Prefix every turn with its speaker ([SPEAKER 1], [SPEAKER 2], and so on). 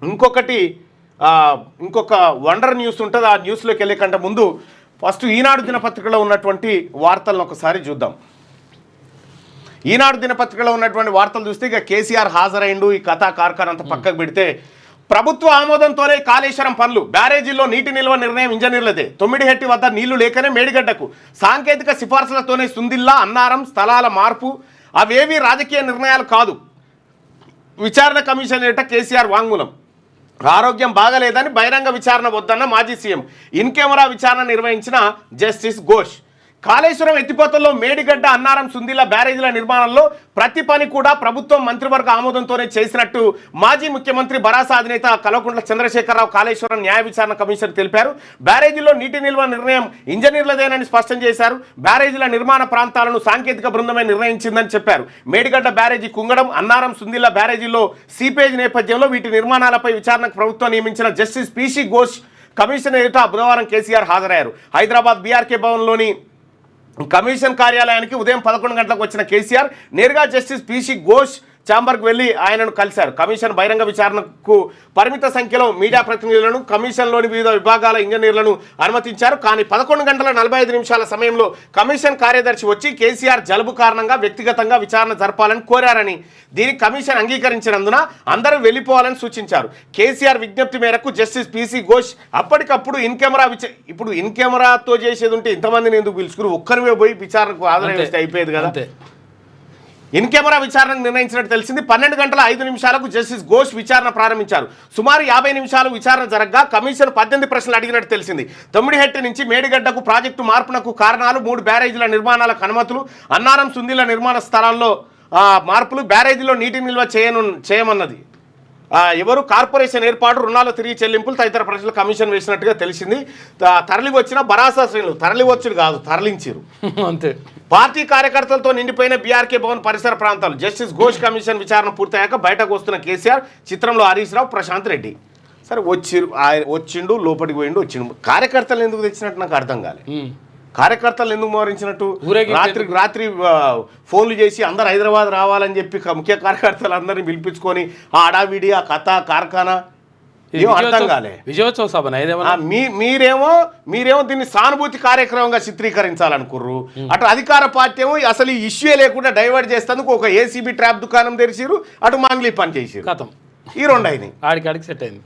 [SPEAKER 1] ఇంకొకటి ఇంకొక wonder news ఉంటుంది. ఆ న్యూస్లోకి వెళ్ళే కంటే ముందు ఫస్ట్ ఈనాడు దినపత్రికలో ఉన్నటువంటి వార్తలను ఒకసారి చూద్దాం. ఈనాడు దినపత్రికలో ఉన్నటువంటి వార్తలు చూస్తే ఇక కేసీఆర్ హాజరైండు, ఈ కథా కార్ఖాన అంతా పక్కకు పెడితే ప్రభుత్వ ఆమోదంతోనే కాళేశ్వరం పనులు, బ్యారేజీల్లో నీటి నిల్వ నిర్ణయం ఇంజనీర్లదే, తొమ్మిడిహెట్టి వద్ద నీళ్లు లేకనే మేడిగడ్డకు, సాంకేతిక సిఫార్సులతోనే సుందిల్లా అన్నారం స్థలాల మార్పు, అవేవి రాజకీయ నిర్ణయాలు కాదు, విచారణ కమిషన్ ఏట కేసీఆర్ వాంగ్మూలం, ఆరోగ్యం బాగలేదని బహిరంగ విచారణ వద్దన్న మాజీ సీఎం, ఇన్ కెమెరా విచారణ నిర్వహించిన జస్టిస్ ఘోష్, కాళేశ్వరం ఎత్తిపోతల్లో మేడిగడ్డ అన్నారం సుందిల్ల బ్యారేజీల నిర్మాణంలో ప్రతి పని కూడా ప్రభుత్వం మంత్రివర్గ ఆమోదంతోనే చేసినట్టు మాజీ ముఖ్యమంత్రి భరాస అధినేత కల్వకుంట్ల చంద్రశేఖరరావు కాళేశ్వరం న్యాయ విచారణ కమిషన్ తెలిపారు. బ్యారేజీలో నీటి నిల్వ నిర్ణయం ఇంజనీర్లదేనని స్పష్టం చేశారు. బ్యారేజీల నిర్మాణ ప్రాంతాలను సాంకేతిక బృందమే నిర్ణయించిందని చెప్పారు. మేడిగడ్డ బ్యారేజీ కుంగడం, అన్నారం సుందిల్ల బ్యారేజీలో సీపేజ్ నేపథ్యంలో వీటి నిర్మాణాలపై విచారణకు ప్రభుత్వం నియమించిన జస్టిస్ పిసి ఘోష్ కమిషన్ ఎదుట బుధవారం కేసీఆర్ హాజరయ్యారు. హైదరాబాద్ బీఆర్కే భవన్లోని కమిషన్ కార్యాలయానికి ఉదయం 11 గంటలకు వచ్చిన కేసీఆర్ నేరుగా జస్టిస్ పిసి ఘోష్ ఛాంబర్కు వెళ్లి ఆయనను కలిశారు. కమిషన్ బహిరంగ విచారణకు పరిమిత సంఖ్యలో మీడియా ప్రతినిధులను, కమిషన్లోని వివిధ విభాగాల ఇంజనీర్లను అనుమతించారు. కానీ 11 గంటల 45 నిమిషాల సమయంలో కమిషన్ కార్యదర్శి వచ్చి కేసీఆర్ జలుబు కారణంగా వ్యక్తిగతంగా విచారణ జరపాలని కోరారని, దీనికి కమిషన్ అంగీకరించినందున అందరూ వెళ్ళిపోవాలని సూచించారు. కేసీఆర్ విజ్ఞప్తి మేరకు జస్టిస్ పిసి ఘోష్ అప్పటికప్పుడు ఇన్ కెమెరా ఇప్పుడు ఇన్ కెమెరాతో చేసేది ఉంటే ఇంతమందిని ఎందుకు పిలుచుకుని ఒక్కరివే పోయి విచారణకు హాజరైతే అయిపోయేది కదా. ఇన్ కెమెరా విచారణకు నిర్ణయించినట్టు తెలిసింది. 12 గంటల 5 నిమిషాలకు జస్టిస్ ఘోష్ విచారణ ప్రారంభించారు. సుమారు 50 నిమిషాలు విచారణ జరగగా కమిషన్ 18 ప్రశ్నలు అడిగినట్టు తెలిసింది. తొమ్మిడిహెట్టి నుంచి మేడిగడ్డకు ప్రాజెక్టు మార్పునకు కారణాలు, 3 బ్యారేజీల నిర్మాణాలకు అనుమతులు, అన్నారం సుందిల్ల నిర్మాణ స్థలాల్లో మార్పులు, బ్యారేజీలో నీటి నిల్వ చేయమన్నది ఎవరు, కార్పొరేషన్ ఏర్పాటు, రుణాలు తిరిగి చెల్లింపులు తదితర ప్రశ్నలు కమిషన్ వేసినట్టుగా తెలిసింది. తరలి వచ్చిన భరాసా శ్రేణులు, తరలి వచ్చుడు కాదు తరలించారు అంతే. పార్టీ కార్యకర్తలతో నిండిపోయిన బీఆర్కే భవన్ పరిసర ప్రాంతాలు. జస్టిస్ ఘోష్ కమిషన్ విచారణ పూర్తయ్యాక బయటకు వస్తున్న కేసీఆర్, చిత్రంలో హరీష్ రావు, ప్రశాంత్ రెడ్డి. సరే వచ్చిండు, లోపలికి పోయిండు, వచ్చిండు. కార్యకర్తలు ఎందుకు తెచ్చినట్టు నాకు అర్థం కాలేదు. కార్యకర్తలు ఎందుకు మోహరించినట్టు, రాత్రి ఫోన్లు చేసి అందరు హైదరాబాద్ రావాలని చెప్పి ముఖ్య కార్యకర్తలు అందరినీ పిలిపించుకొని ఆ అడావిడి, ఆ కథ కార్ఖానా ఏమో అర్థం కాలే.
[SPEAKER 2] విజయోత్సవ సభ
[SPEAKER 1] మీరేమో దీన్ని సానుభూతి కార్యక్రమంగా చిత్రీకరించాలనుకుర్రు. అటు అధికార పార్టీ ఏమో అసలు ఈ ఇష్యూ లేకుండా డైవర్ట్ చేసేందుకు ఒక ఏసీబీ ట్రాప్ దుకాణం తెరిచిరు, అటు మాంగ్లీ పని చేసిరు.
[SPEAKER 2] కథం
[SPEAKER 1] ఈ రెండు అయినాయి,
[SPEAKER 2] ఆడికి సెట్ అయింది.